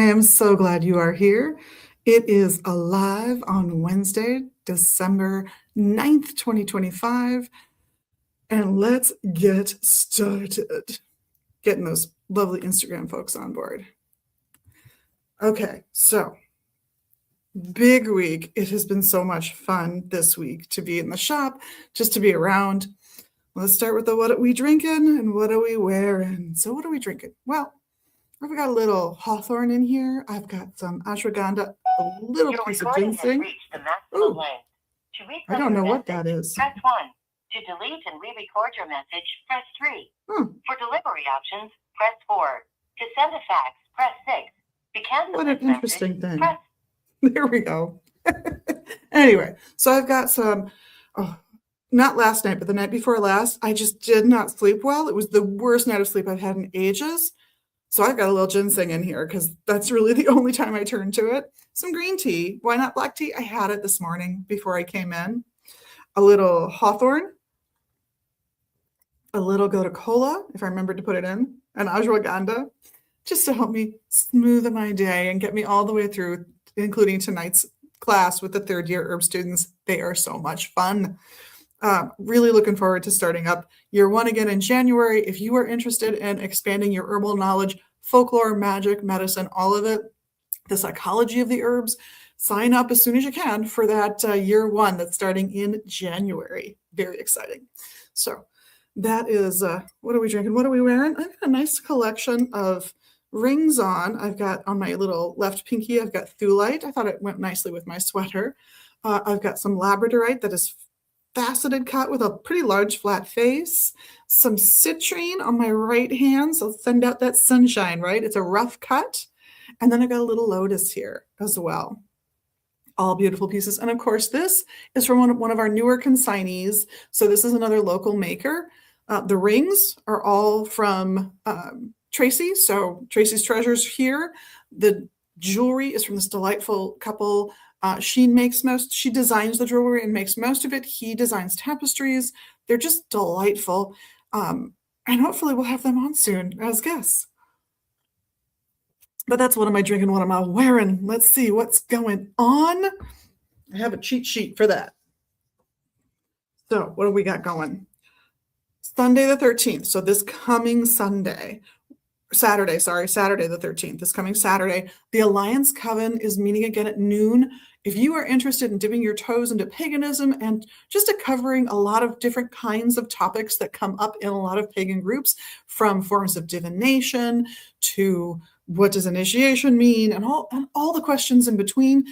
am so glad you are here. It is alive on Wednesday, December 9th, 2025. And let's get started getting those lovely Instagram folks on board. Okay, so big week. It has been so much fun this week to be in the shop, just to be around. Let's start with the what are we drinking and what are we wearing. So what are we drinking? Well, I've got a little hawthorn in here. I've got some ashwagandha, a little Your piece of recording has ginseng. reached the maximum length. To I don't know what that is. Press 1. To delete and re-record your message, press 3. For delivery options, press 4. To send a fax, press 6. To cancel What this an interesting message, thing. press. There we go. Anyway, so I've got some, not last night, but the night before last, I just did not sleep well. It was the worst night of sleep I've had in ages. So I've got a little ginseng in here because that's really the only time I turn to it. Some green tea. Why not black tea? I had it this morning before I came in. A little hawthorn. A little gotu kola, if I remembered to put it in. An ashwagandha, just to help me smooth my day and get me all the way through, including tonight's class with the third year herb students. They are so much fun. Really looking forward to starting up year one again in January. If you are interested in expanding your herbal knowledge, folklore, magic, medicine, all of it, the psychology of the herbs, sign up as soon as you can for that year one that's starting in January. Very exciting. So that is, what are we drinking? What are we wearing? I've got a nice collection of rings on. I've got on my little left pinky, I've got thulite. I thought it went nicely with my sweater. I've got some labradorite that is faceted cut with a pretty large flat face, some citrine on my right hand, so send out that sunshine, right? It's a rough cut. And then I've got a little lotus here as well. All beautiful pieces. And of course, this is from one of our newer consignees. So this is another local maker. The rings are all from Tracy. So Tracy's Treasures here. The jewelry is from this delightful couple. She designs the jewelry and makes most of it. He designs tapestries. They're just delightful. And hopefully we'll have them on soon as guests. But that's what am I drinking? What am I wearing? Let's see what's going on. I have a cheat sheet for that. So what do we got going? Sunday the 13th. So this coming Saturday the 13th, this coming Saturday, the Alliance Coven is meeting again at noon. If you are interested in dipping your toes into paganism and just covering a lot of different kinds of topics that come up in a lot of pagan groups, from forms of divination to what does initiation mean and all the questions in between,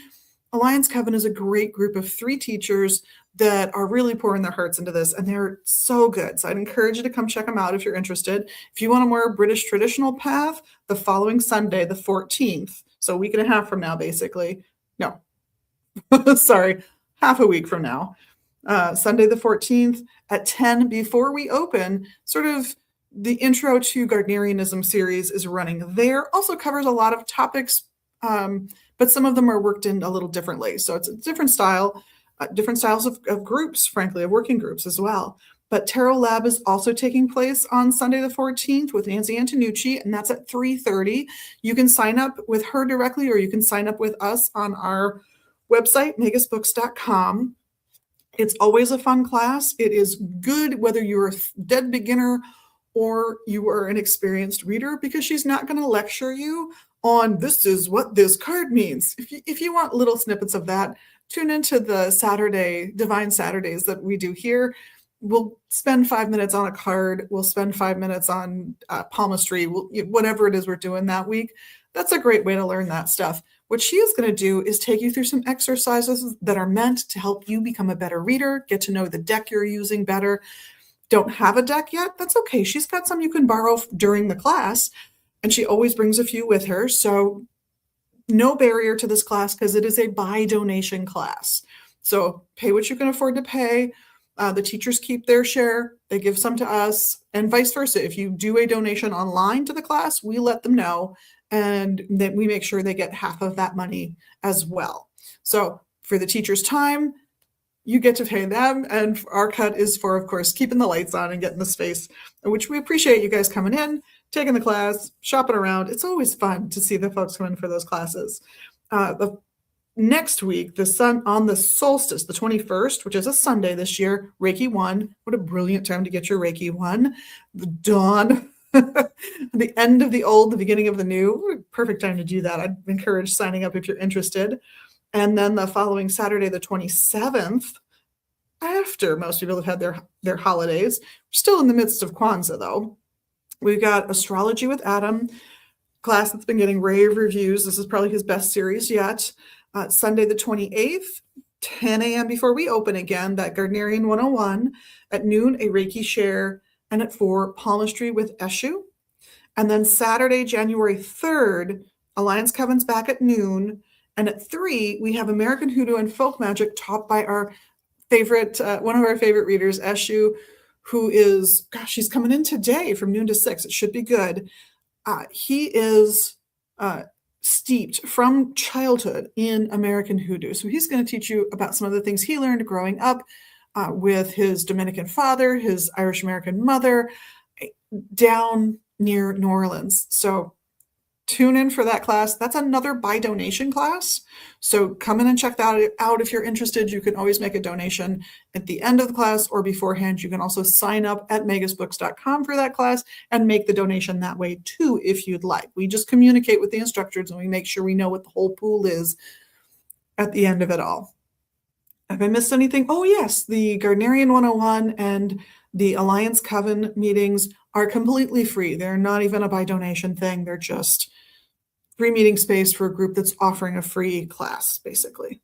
Alliance Coven is a great group of 3 teachers that are really pouring their hearts into this, and they're so good. So I'd encourage you to come check them out if you're interested. If you want a more British traditional path, the following Sunday, the 14th, so a week and a half from now, basically. No, sorry, half a week from now. Sunday the 14th at 10 before we open, sort of the Intro to Gardnerianism series is running there. Also covers a lot of topics, but some of them are worked in a little differently. So it's a different style. Different styles of groups, frankly, of working groups as well. But Tarot Lab is also taking place on Sunday the 14th with Nancy Antonucci, and that's at 3:30. You can sign up with her directly, or you can sign up with us on our website, magusbooks.com. It's always a fun class. It is good whether you're a dead beginner or you are an experienced reader, because she's not going to lecture you on this is what this card means. If you want little snippets of that, tune into the Divine Saturdays that we do here. We'll spend 5 minutes on a card. We'll spend 5 minutes on palmistry, whatever it is we're doing that week. That's a great way to learn that stuff. What she is going to do is take you through some exercises that are meant to help you become a better reader, get to know the deck you're using better. Don't have a deck yet? That's okay. She's got some you can borrow during the class, and she always brings a few with her. So no barrier to this class because it is a by donation class. So pay what you can afford to pay. The teachers keep their share. They give some to us, and vice versa. If you do a donation online to the class, we let them know, and then we make sure they get half of that money as well. So for the teacher's time, you get to pay them, and our cut is for, of course, keeping the lights on and getting the space, which we appreciate you guys coming in taking the class, shopping around. It's always fun to see the folks come in for those classes. The next week, on the solstice, the 21st, which is a Sunday this year, Reiki 1. What a brilliant time to get your Reiki 1. The dawn, the end of the old, the beginning of the new. Perfect time to do that. I'd encourage signing up if you're interested. And then the following Saturday, the 27th, after most people have had their holidays. We're still in the midst of Kwanzaa, though. We've got Astrology with Adam, class that's been getting rave reviews. This is probably his best series yet. Sunday the 28th, 10 a.m. before we open again, that Gardnerian 101. At noon, a Reiki share, and at 4, palmistry with Eshu. And then Saturday, January 3rd, Alliance Coven's back at noon. And at 3, we have American Hoodoo and Folk Magic taught by our favorite, one of our favorite readers, Eshu, who is, she's coming in today from noon to 6. It should be good. He is steeped from childhood in American Hoodoo. So he's going to teach you about some of the things he learned growing up with his Dominican father, his Irish American mother, down near New Orleans. So tune in for that class. That's another by donation class. So come in and check that out if you're interested. You can always make a donation at the end of the class or beforehand. You can also sign up at magusbooks.com for that class and make the donation that way too if you'd like. We just communicate with the instructors and we make sure we know what the whole pool is at the end of it all. Have I missed anything? Oh yes, the Gardnerian 101 and the Alliance Coven meetings are completely free. They're not even a by donation thing. They're just free meeting space for a group that's offering a free class, basically.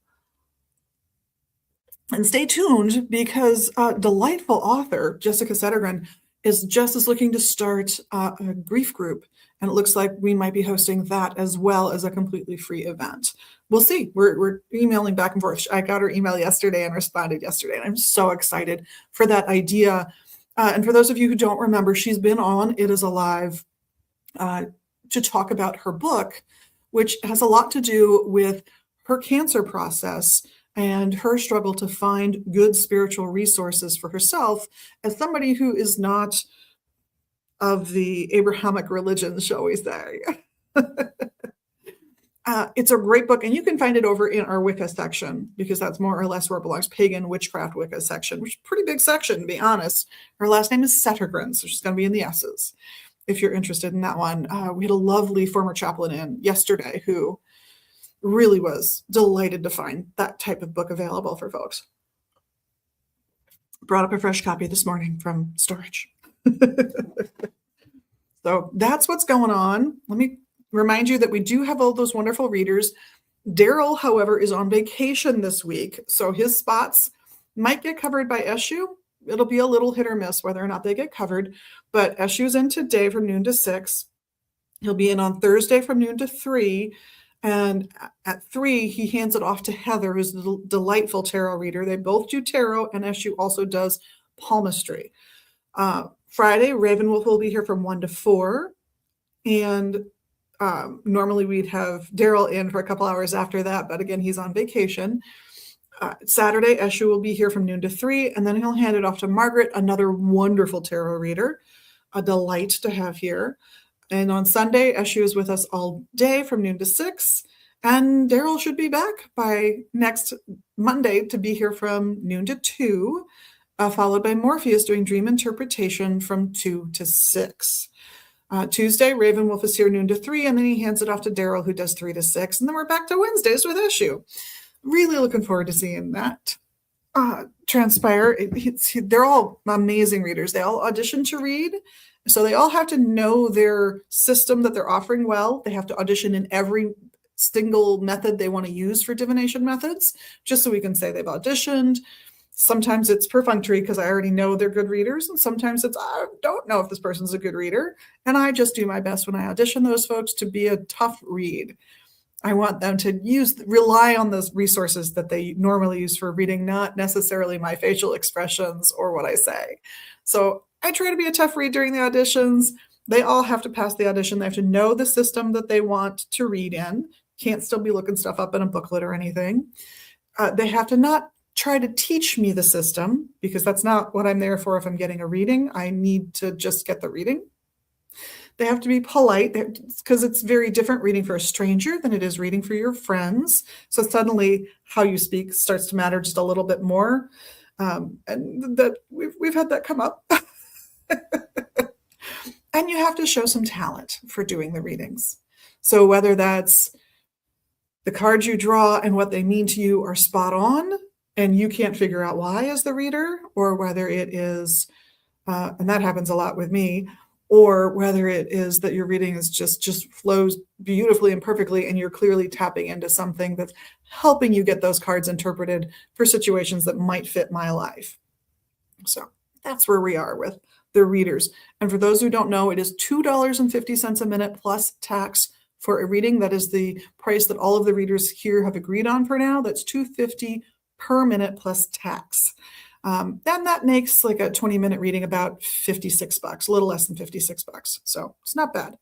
And stay tuned because delightful author Jessica Settergren is just as looking to start a grief group. And it looks like we might be hosting that as well as a completely free event. We'll see. We're emailing back and forth. I got her email yesterday and responded yesterday. And I'm so excited for that idea. And for those of you who don't remember, she's been on It Is Alive to talk about her book, which has a lot to do with her cancer process and her struggle to find good spiritual resources for herself as somebody who is not of the Abrahamic religion, shall we say. It's a great book, and you can find it over in our Wicca section, because that's more or less where it belongs, Pagan Witchcraft Wicca section, which is a pretty big section, to be honest. Her last name is Settergren, so she's going to be in the S's, if you're interested in that one. We had a lovely former chaplain in yesterday who really was delighted to find that type of book available for folks. Brought up a fresh copy this morning from storage. So that's what's going on. Let me remind you that we do have all those wonderful readers. Daryl, however, is on vacation this week, so his spots might get covered by Eshu. It'll be a little hit or miss whether or not they get covered, but Eshu's in today from noon to 6. He'll be in on Thursday from noon to 3, and at 3, he hands it off to Heather, who's a delightful tarot reader. They both do tarot, and Eshu also does palmistry. Friday, Ravenwolf will be here from 1 to 4, and normally we'd have Daryl in for a couple hours after that, but again, he's on vacation. Saturday, Eshu will be here from noon to 3, and then he'll hand it off to Margaret, another wonderful tarot reader, a delight to have here. And on Sunday, Eshu is with us all day from noon to 6, and Daryl should be back by next Monday to be here from noon to 2, followed by Morpheus doing dream interpretation from 2 to 6. Tuesday, Ravenwolf is here noon to 3, and then he hands it off to Daryl, who does 3 to 6, and then we're back to Wednesdays with Eshu. Really looking forward to seeing that transpire. They're all amazing readers. They all audition to read, so they all have to know their system that they're offering well. They have to audition in every single method they want to use for divination methods, just so we can say they've auditioned. Sometimes it's perfunctory because I already know they're good readers, and sometimes it's I don't know if this person's a good reader, and I just do my best when I audition those folks to be a tough read. I want them to rely on those resources that they normally use for reading, not necessarily my facial expressions or what I say. So I try to be a tough read during the auditions. They all have to pass the audition. They have to know the system that they want to read in. Can't still be looking stuff up in a booklet or anything. They have to not try to teach me the system, because that's not what I'm there for if I'm getting a reading. I need to just get the reading. They have to be polite because it's very different reading for a stranger than it is reading for your friends. So suddenly how you speak starts to matter just a little bit more. And that we've had that come up. And you have to show some talent for doing the readings. So whether that's the cards you draw and what they mean to you are spot on, and you can't figure out why as the reader, or whether it is, and that happens a lot with me, or whether it is that your reading is just flows beautifully and perfectly, and you're clearly tapping into something that's helping you get those cards interpreted for situations that might fit my life. So that's where we are with the readers. And for those who don't know, it is $2.50 a minute plus tax for a reading. That is the price that all of the readers here have agreed on for now. That's $2.50 per minute plus tax. And that makes like a 20-minute reading about $56, a little less than $56. So it's not bad.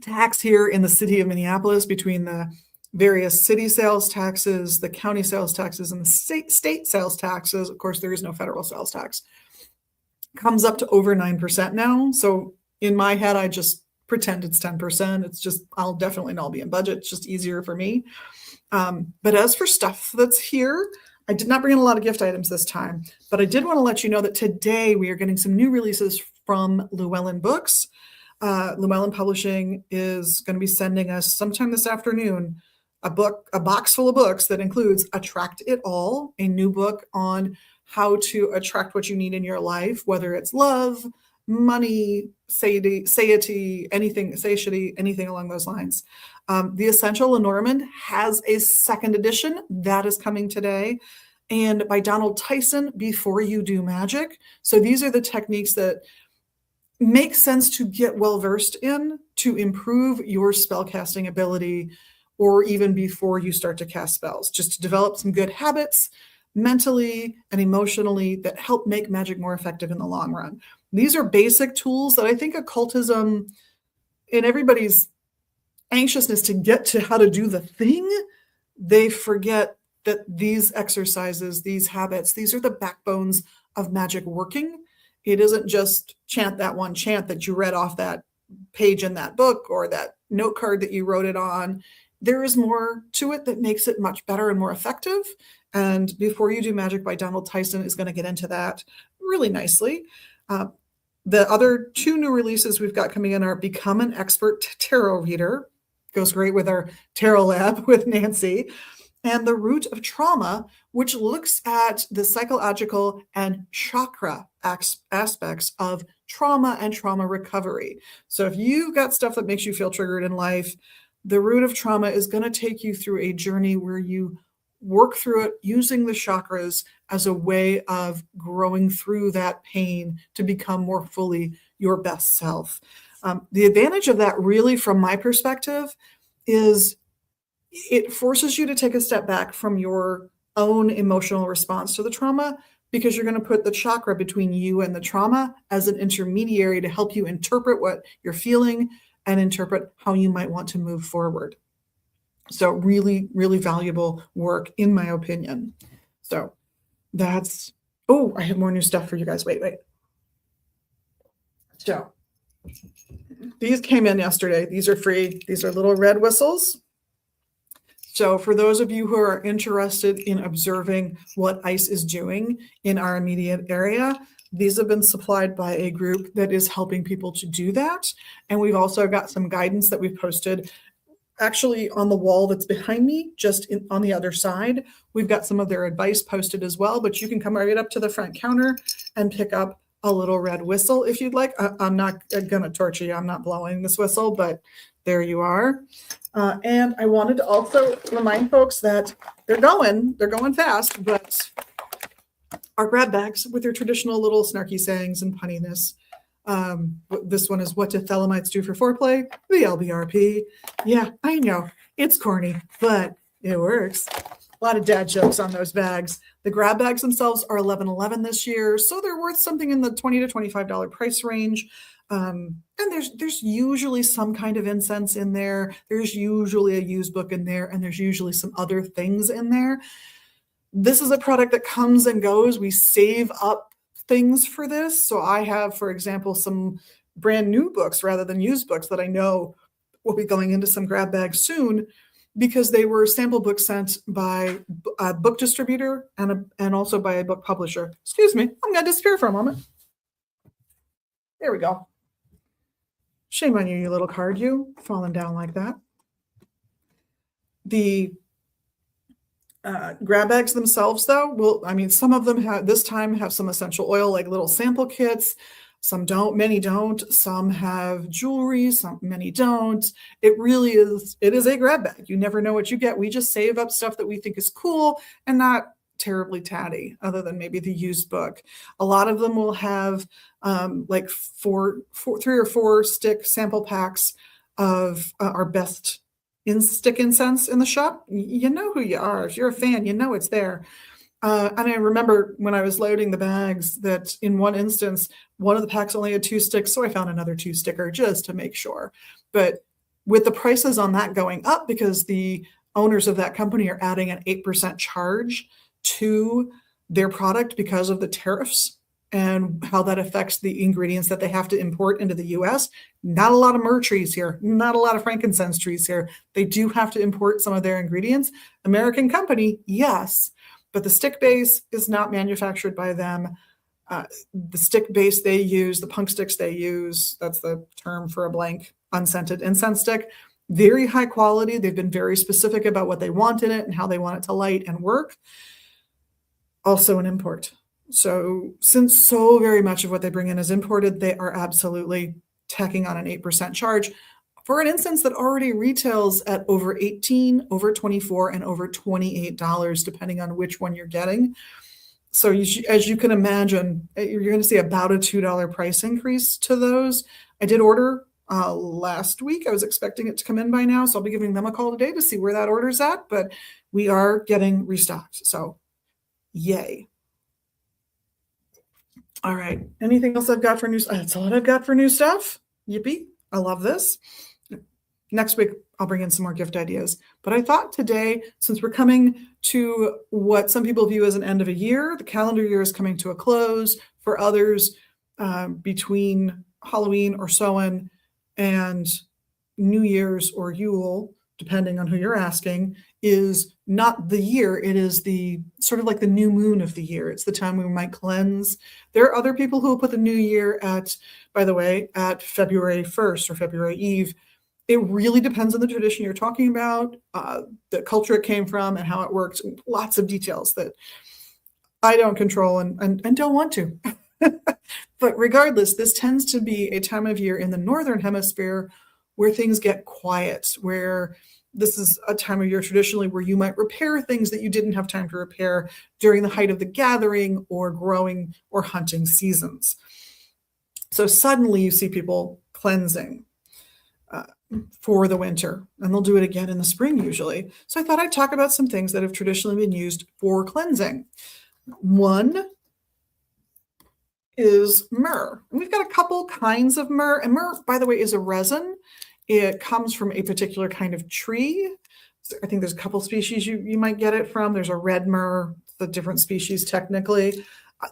Tax here in the city of Minneapolis, between the various city sales taxes, the county sales taxes, and the state sales taxes, of course, there is no federal sales tax, comes up to over 9% now. So in my head, I just pretend it's 10%. It's just, I'll definitely not be in budget. It's just easier for me. But as for stuff that's here, I did not bring in a lot of gift items this time, but I did want to let you know that today we are getting some new releases from Llewellyn Books. Llewellyn Publishing is going to be sending us sometime this afternoon a box full of books that includes Attract It All, a new book on how to attract what you need in your life, whether it's love, money, satiety, anything along those lines. The Essential Lenormand has a second edition that is coming today, and by Donald Tyson, Before You Do Magic. So these are the techniques that make sense to get well versed in to improve your spellcasting ability, or even before you start to cast spells, just to develop some good habits mentally and emotionally that help make magic more effective in the long run. These are basic tools that I think occultism, in everybody's anxiousness to get to how to do the thing, they forget that these exercises, these habits, these are the backbones of magic working. It isn't just chant that one chant that you read off that page in that book or that note card that you wrote it on. There is more to it that makes it much better and more effective. And Before You Do Magic by Donald Tyson is going to get into that really nicely. The other two new releases we've got coming in are Become an Expert Tarot Reader. Goes great with our Tarot Lab with Nancy. And The Root of Trauma, which looks at the psychological and chakra aspects of trauma and trauma recovery. So if you've got stuff that makes you feel triggered in life, The Root of Trauma is going to take you through a journey where you work through it using the chakras as a way of growing through that pain to become more fully your best self. The advantage of that, really, from my perspective, is it forces you to take a step back from your own emotional response to the trauma, because you're going to put the chakra between you and the trauma as an intermediary to help you interpret what you're feeling and interpret how you might want to move forward. So really, really valuable work, in my opinion. So that's, oh, I have more new stuff for you guys. Wait. So these came in yesterday. These are free. These are little red whistles. So for those of you who are interested in observing what ICE is doing in our immediate area, these have been supplied by a group that is helping people to do that. And we've also got some guidance that we've posted actually on the wall that's behind me, just on the other side. We've got some of their advice posted as well, but you can come right up to the front counter and pick up a little red whistle if you'd like. I'm not going to torture you. I'm not blowing this whistle, but there you are. And I wanted to also remind folks that they're going fast, but our grab bags with their traditional little snarky sayings and punniness. This one is, what do Thelemites do for foreplay? The LBRP. Yeah, I know it's corny, but it works. A lot of dad jokes on those bags. The grab bags themselves are $11.11 this year, so they're worth something in the $20 to $25 price range. And there's usually some kind of incense in there. There's usually a used book in there, and there's usually some other things in there. This is a product that comes and goes. We save up things for this. So I have, for example, some brand new books rather than used books that I know will be going into some grab bags soon, because they were sample books sent by a book distributor and also by a book publisher. Excuse me, I'm going to disappear for a moment. There we go. Shame on you, you little card, you, falling down like that. The grab bags themselves, though, some of them this time have some essential oil, like little sample kits. Some don't, many don't. Some have jewelry, many don't. It is a grab bag. You never know what you get. We just save up stuff that we think is cool and not terribly tatty, other than maybe the used book. A lot of them will have like 3 or 4 stick sample packs of our best stick incense in the shop. You know who you are. If you're a fan, you know it's there. And I remember when I was loading the bags that in one instance, one of the packs only had 2 sticks. So I found another 2 sticker just to make sure. But with the prices on that going up, because the owners of that company are adding an 8% charge to their product because of the tariffs and how that affects the ingredients that they have to import into the US. Not a lot of myrrh trees here, not a lot of frankincense trees here. They do have to import some of their ingredients. American company, yes, but the stick base is not manufactured by them. The stick base they use, the punk sticks they use, that's the term for a blank unscented incense stick, very high quality. They've been very specific about what they want in it and how they want it to light and work. Also an import. So since so very much of what they bring in is imported, they are absolutely tacking on an 8% charge for an incense that already retails at over $18, over $24, and over $28, depending on which one you're getting. So as you can imagine, you're going to see about a $2 price increase to those. I did order last week. I was expecting it to come in by now, so I'll be giving them a call today to see where that order's at, but we are getting restocked. So yay. All right. Anything else I've got for new stuff? That's all I've got for new stuff. Yippee. I love this. Next week, I'll bring in some more gift ideas. But I thought today, since we're coming to what some people view as an end of a year, the calendar year is coming to a close. For others, between Halloween or Samhain and New Year's or Yule, depending on who you're asking, is not the year. It is the sort of like the new moon of the year. It's the time we might cleanse. There are other people who will put the new year at February 1st or February Eve. It really depends on the tradition you're talking about, the culture it came from, and how it works. Lots of details that I don't control and don't want to. But regardless, this tends to be a time of year in the Northern Hemisphere where things get quiet, where this is a time of year traditionally where you might repair things that you didn't have time to repair during the height of the gathering or growing or hunting seasons. So suddenly you see people cleansing for the winter, and they'll do it again in the spring usually. So I thought I'd talk about some things that have traditionally been used for cleansing. One is myrrh. And we've got a couple kinds of myrrh. And myrrh, by the way, is a resin. It comes from a particular kind of tree. So I think there's a couple species you might get it from. There's a red myrrh, the different species technically.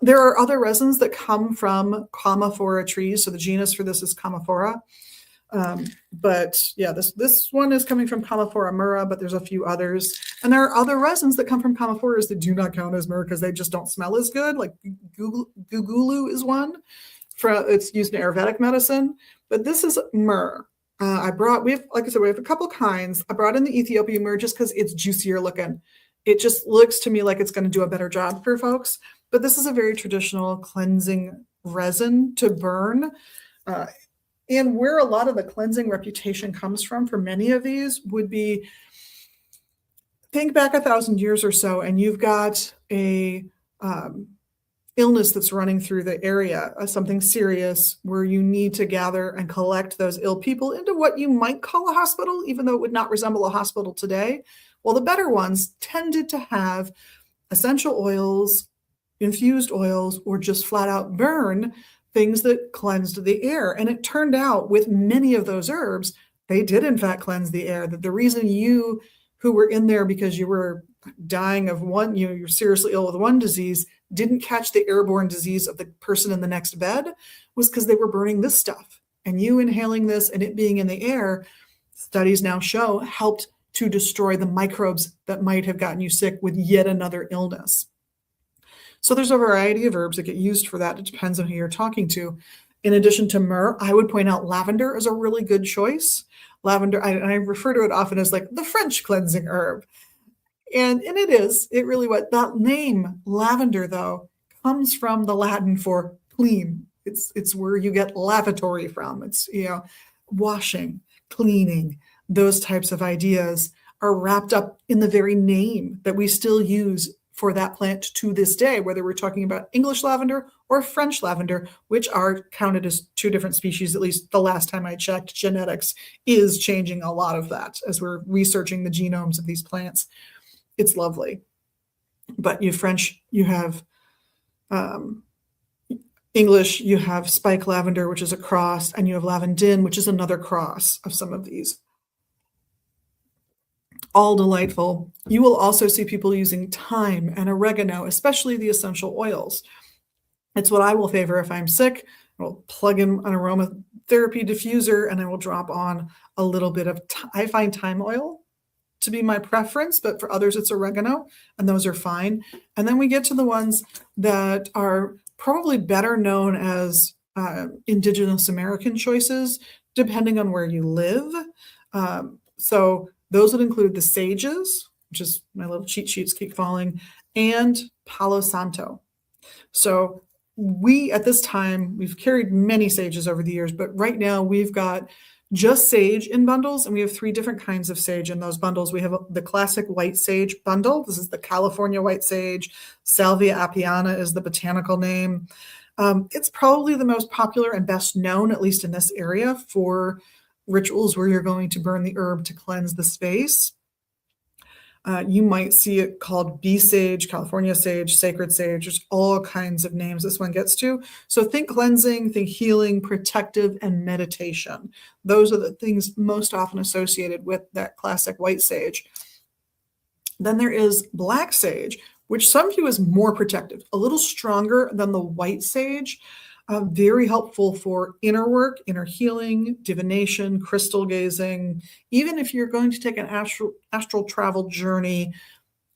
There are other resins that come from Commiphora trees. So the genus for this is Commiphora. But yeah, this one is coming from Commiphora myrrha, but there's a few others. And there are other resins that come from Commiphoras that do not count as myrrh because they just don't smell as good. Like Gugulu is one. It's used in Ayurvedic medicine. But this is myrrh. We have a couple kinds. I brought in the Ethiopian myrrh just because it's juicier looking. It just looks to me like it's going to do a better job for folks. But this is a very traditional cleansing resin to burn. And where a lot of the cleansing reputation comes from for many of these would be, think back 1,000 years or so, and you've got a illness that's running through the area, something serious, where you need to gather and collect those ill people into what you might call a hospital, even though it would not resemble a hospital today. Well, the better ones tended to have essential oils, infused oils, or just flat out burn things that cleansed the air. And it turned out with many of those herbs, they did in fact cleanse the air. That the reason you who were in there because you were dying of one, you're seriously ill with one disease, didn't catch the airborne disease of the person in the next bed was because they were burning this stuff. And you inhaling this and it being in the air, studies now show, helped to destroy the microbes that might have gotten you sick with yet another illness. So there's a variety of herbs that get used for that. It depends on who you're talking to. In addition to myrrh, I would point out lavender is a really good choice. Lavender, I refer to it often as like the French cleansing herb. And it is, it really what that name, lavender, though, comes from the Latin for clean. It's where you get lavatory from. It's, washing, cleaning, those types of ideas are wrapped up in the very name that we still use for that plant to this day, whether we're talking about English lavender or French lavender, which are counted as two different species, at least the last time I checked. Genetics is changing a lot of that as we're researching the genomes of these plants. It's lovely. But you French, you have English, you have spike lavender, which is a cross, and you have lavandin, which is another cross of some of these. All delightful. You will also see people using thyme and oregano, especially the essential oils. It's what I will favor if I'm sick. I will plug in an aromatherapy diffuser and I will drop on a little bit of, I find thyme oil to be my preference, but for others it's oregano, and those are fine. And then we get to the ones that are probably better known as Indigenous American choices, depending on where you live. So those would include the sages, which is my little cheat sheets keep falling, and Palo Santo. So we, at this time, we've carried many sages over the years, but right now we've got just sage in bundles, and we have 3 different kinds of sage in those bundles. We have the classic white sage bundle. This is the California white sage. Salvia apiana is the botanical name. It's probably the most popular and best known, at least in this area, for rituals where you're going to burn the herb to cleanse the space. You might see it called bee sage, California sage, sacred sage. There's all kinds of names this one gets to. So think cleansing, think healing, protective, and meditation. Those are the things most often associated with that classic white sage. Then there is black sage, which some view as more protective, a little stronger than the white sage. Very helpful for inner work, inner healing, divination, crystal gazing. Even if you're going to take an astral travel journey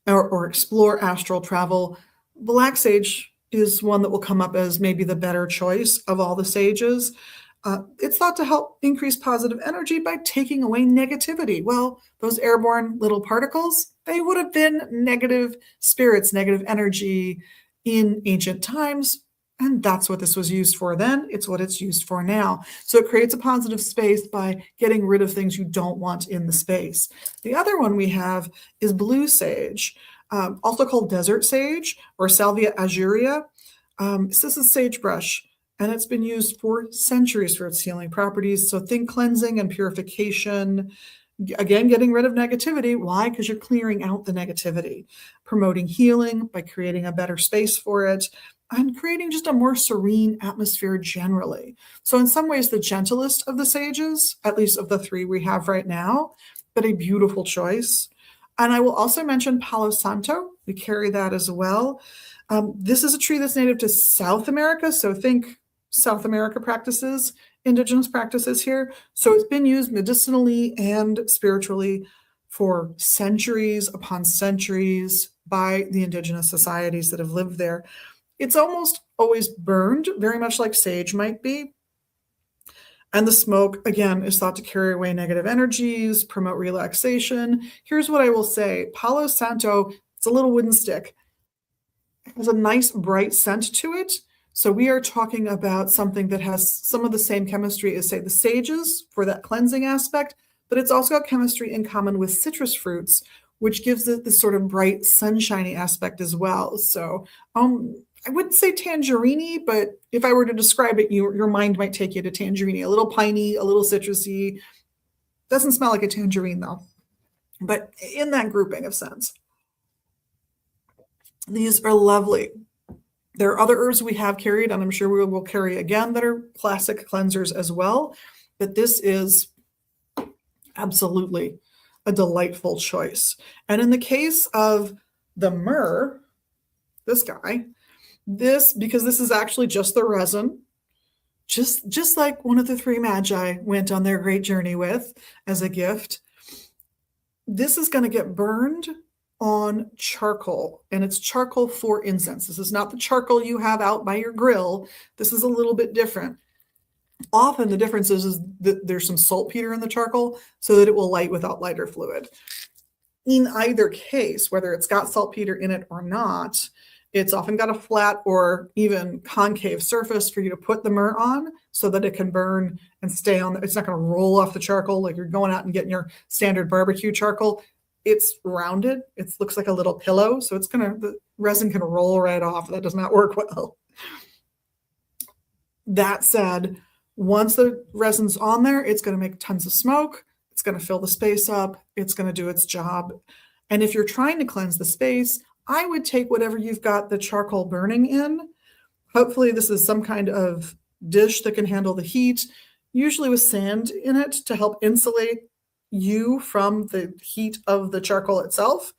or explore astral travel, black sage is one that will come up as maybe the better choice of all the sages. It's thought to help increase positive energy by taking away negativity. Well, those airborne little particles, they would have been negative spirits, negative energy in ancient times. And that's what this was used for then. It's what it's used for now. So it creates a positive space by getting rid of things you don't want in the space. The other one we have is blue sage, also called desert sage or Salvia azurea. This is sagebrush, and it's been used for centuries for its healing properties. So think cleansing and purification. Again, getting rid of negativity. Why? Because you're clearing out the negativity. Promoting healing by creating a better space for it, and creating just a more serene atmosphere generally. So in some ways, the gentlest of the sages, at least of the 3 we have right now, but a beautiful choice. And I will also mention Palo Santo. We carry that as well. This is a tree that's native to South America. So think South America practices, indigenous practices here. So it's been used medicinally and spiritually for centuries upon centuries by the indigenous societies that have lived there. It's almost always burned, very much like sage might be. And the smoke, again, is thought to carry away negative energies, promote relaxation. Here's what I will say. Palo Santo, it's a little wooden stick. It has a nice bright scent to it. So we are talking about something that has some of the same chemistry as, say, the sages for that cleansing aspect, but it's also got chemistry in common with citrus fruits, which gives it this sort of bright, sunshiny aspect as well. So I wouldn't say tangerine, but if I were to describe it, your mind might take you to tangerine. A little piney, a little citrusy. Doesn't smell like a tangerine, though, but in that grouping of scents. These are lovely. There are other herbs we have carried, and I'm sure we will carry again, that are classic cleansers as well, but this is absolutely a delightful choice. And in the case of the myrrh, this guy, because this is actually just the resin, just like one of the three magi went on their great journey with as a gift. This is going to get burned on charcoal, and it's charcoal for incense. This is not the charcoal you have out by your grill. This is a little bit different. Often the difference is that there's some saltpeter in the charcoal so that it will light without lighter fluid. In either case, whether it's got saltpeter in it or not, it's often got a flat or even concave surface for you to put the myrrh on so that it can burn and stay on. It's not going to roll off the charcoal like you're going out and getting your standard barbecue charcoal. It's rounded. It looks like a little pillow. So the resin can roll right off. That does not work well. That said, once the resin's on there, it's going to make tons of smoke. It's going to fill the space up. It's going to do its job. And if you're trying to cleanse the space, I would take whatever you've got the charcoal burning in. Hopefully this is some kind of dish that can handle the heat, usually with sand in it to help insulate you from the heat of the charcoal itself.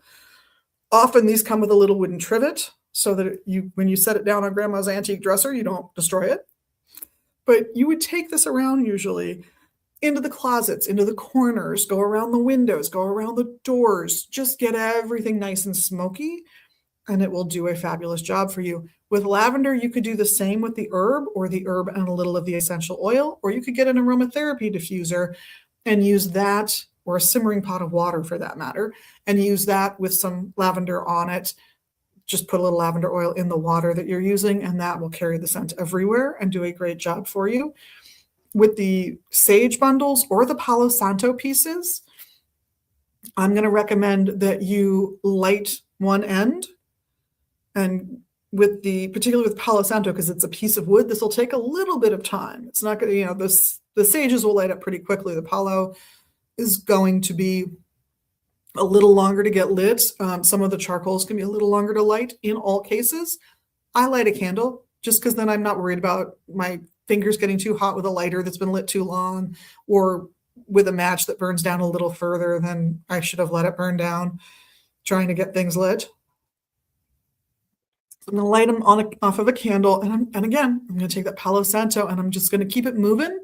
Often these come with a little wooden trivet so that when you set it down on grandma's antique dresser, you don't destroy it. But you would take this around usually into the closets, into the corners, go around the windows, go around the doors, just get everything nice and smoky, and it will do a fabulous job for you. With lavender, you could do the same with the herb and a little of the essential oil, or you could get an aromatherapy diffuser and use that, or a simmering pot of water for that matter, and use that with some lavender on it. Just put a little lavender oil in the water that you're using, and that will carry the scent everywhere and do a great job for you. With the sage bundles or the Palo Santo pieces, I'm going to recommend that you light one end. And particularly with Palo Santo, because it's a piece of wood, this will take a little bit of time. It's not going to, the sages will light up pretty quickly. The Palo is going to be a little longer to get lit. Some of the charcoals can be a little longer to light in all cases. I light a candle just because then I'm not worried about my fingers getting too hot with a lighter that's been lit too long, or with a match that burns down a little further than I should have let it burn down, trying to get things lit. So I'm going to light them off of a candle. And again, I'm going to take that Palo Santo and I'm just going to keep it moving,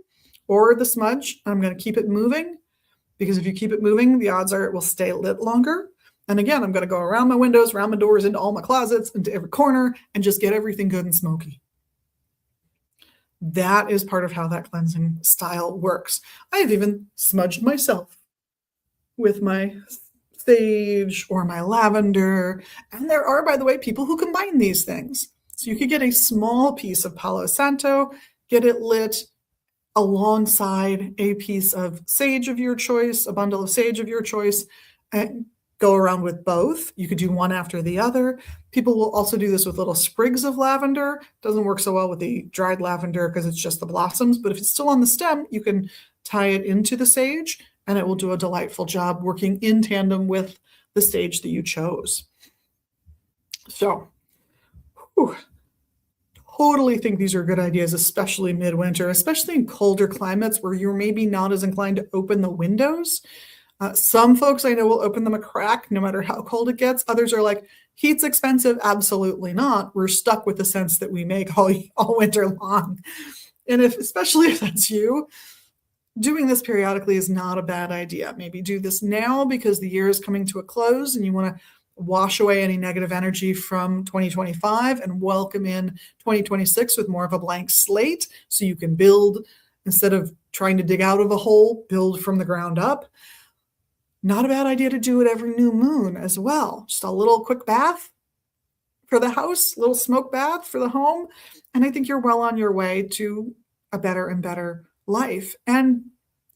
or the smudge. I'm going to keep it moving, because if you keep it moving, the odds are it will stay lit longer. And again, I'm going to go around my windows, around my doors, into all my closets, into every corner, and just get everything good and smoky. That is part of how that cleansing style works. I have even smudged myself with my sage or my lavender. And there are, by the way, people who combine these things. So you could get a small piece of Palo Santo, get it lit alongside a piece of sage of your choice, a bundle of sage of your choice, and go around with both. You could do one after the other. People will also do this with little sprigs of lavender. Doesn't work so well with the dried lavender because it's just the blossoms, but if it's still on the stem, you can tie it into the sage and it will do a delightful job working in tandem with the sage that you chose. So, totally think these are good ideas, especially midwinter, especially in colder climates where you're maybe not as inclined to open the windows. Some folks I know will open them a crack no matter how cold it gets. Others are like, heat's expensive. Absolutely not. We're stuck with the scents that we make all winter long. And especially if that's you, doing this periodically is not a bad idea. Maybe do this now because the year is coming to a close and you want to wash away any negative energy from 2025 and welcome in 2026 with more of a blank slate so you can build instead of trying to dig out of a hole, build from the ground up. Not a bad idea to do it every new moon as well. Just a little quick bath for the house, little smoke bath for the home. And I think you're well on your way to a better and better life. And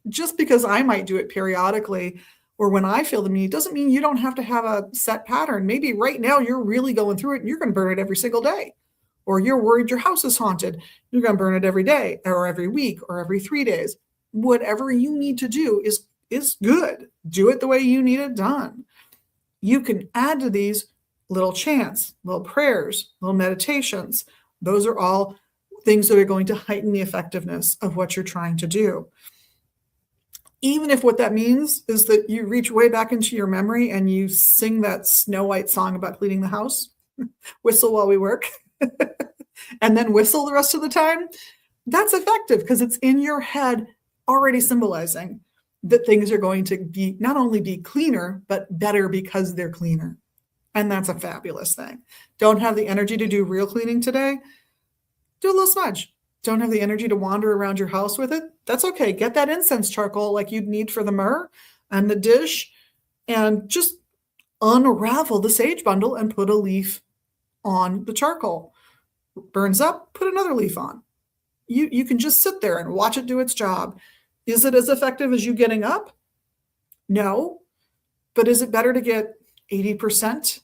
just because I might do it periodically or when I feel the need doesn't mean you don't have to have a set pattern. Maybe right now you're really going through it and you're going to burn it every single day. Or you're worried your house is haunted. You're going to burn it every day or every week or every 3 days. Whatever you need to do is good. Do it the way you need it done. You can add to these little chants, little prayers, little meditations. Those are all things that are going to heighten the effectiveness of what you're trying to do. Even if what that means is that you reach way back into your memory and you sing that Snow White song about cleaning the house, whistle while we work, and then whistle the rest of the time, That's effective because it's in your head already symbolizing that things are going to be not only be cleaner, but better because they're cleaner. And that's a fabulous thing. Don't have the energy to do real cleaning today? Do a little smudge. Don't have the energy to wander around your house with it? That's okay. Get that incense charcoal like you'd need for the myrrh and the dish, and just unravel the sage bundle and put a leaf on the charcoal. Burns up, put another leaf on. You can just sit there and watch it do its job. Is it as effective as you getting up? No. But is it better to get 80%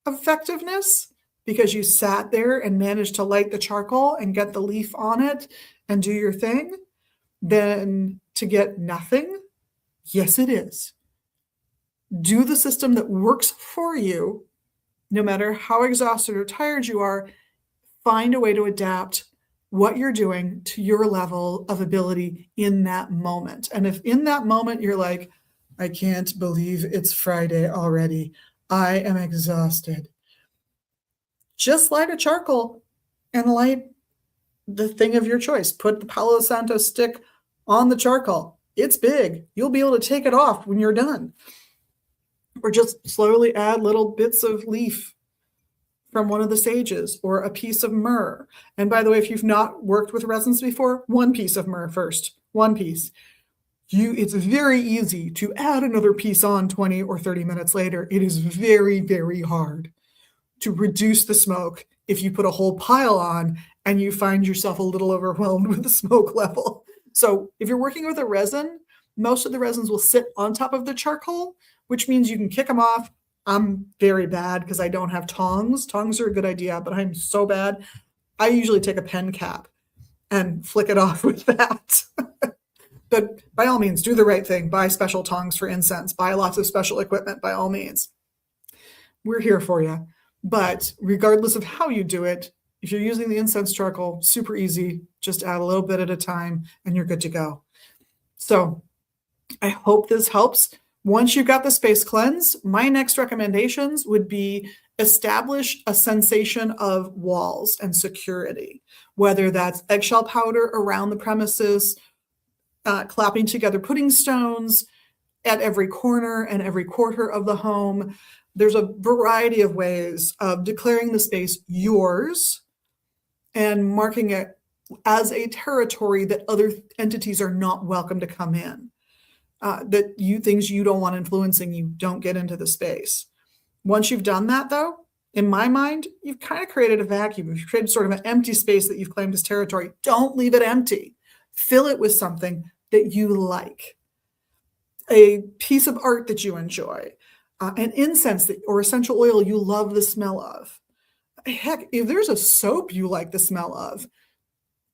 effectiveness because you sat there and managed to light the charcoal and get the leaf on it and do your thing than to get nothing? Yes, it is. Do the system that works for you, no matter how exhausted or tired you are. Find a way to adapt what you're doing to your level of ability in that moment. And if in that moment you're like, I can't believe it's Friday already, I am exhausted, just light a charcoal and light the thing of your choice. Put the Palo Santo stick on the charcoal. It's big. You'll be able to take it off when you're done. Or just slowly add little bits of leaf from one of the sages or a piece of myrrh. And by the way, if you've not worked with resins before, one piece of myrrh first, one piece. It's very easy to add another piece on 20 or 30 minutes later. It is very, very hard to reduce the smoke if you put a whole pile on and you find yourself a little overwhelmed with the smoke level. So if you're working with a resin, most of the resins will sit on top of the charcoal, which means you can kick them off. I'm very bad because I don't have tongs. Tongs are a good idea, but I'm so bad. I usually take a pen cap and flick it off with that. But by all means, do the right thing. Buy special tongs for incense. Buy lots of special equipment by all means. We're here for you. But regardless of how you do it, if you're using the incense charcoal, super easy. Just add a little bit at a time and you're good to go. So I hope this helps. Once you've got the space cleanse, my next recommendations would be establish a sensation of walls and security, whether that's eggshell powder around the premises, clapping together pudding stones at every corner and every quarter of the home. There's a variety of ways of declaring the space yours and marking it as a territory that other entities are not welcome to come in. Things you don't want influencing you don't get into the space. Once you've done that, though, in my mind, you've kind of created a vacuum. You've created sort of an empty space that you've claimed as territory. Don't leave it empty. Fill it with something that you like, a piece of art that you enjoy, an incense or essential oil you love the smell of. Heck, if there's a soap you like the smell of,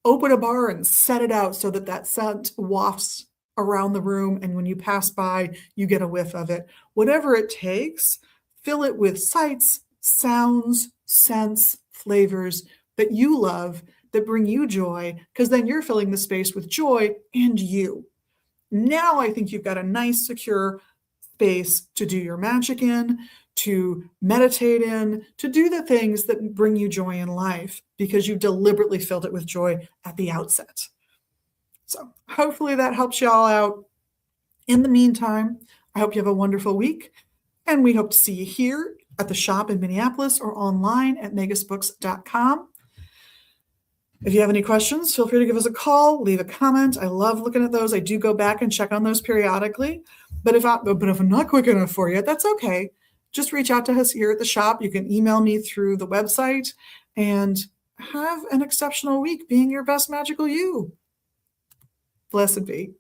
open a bar and set it out so that scent wafts around the room, and when you pass by, you get a whiff of it. Whatever it takes, fill it with sights, sounds, scents, flavors that you love, that bring you joy, because then you're filling the space with joy and you. Now I think you've got a nice, secure space to do your magic in, to meditate in, to do the things that bring you joy in life, because you've deliberately filled it with joy at the outset. So hopefully that helps you all out. In the meantime, I hope you have a wonderful week, and we hope to see you here at the shop in Minneapolis or online at magusbooks.com. If you have any questions, feel free to give us a call, leave a comment. I love looking at those. I do go back and check on those periodically. But if I'm not quick enough for you, that's okay. Just reach out to us here at the shop. You can email me through the website, and have an exceptional week being your best magical you. Blessed be.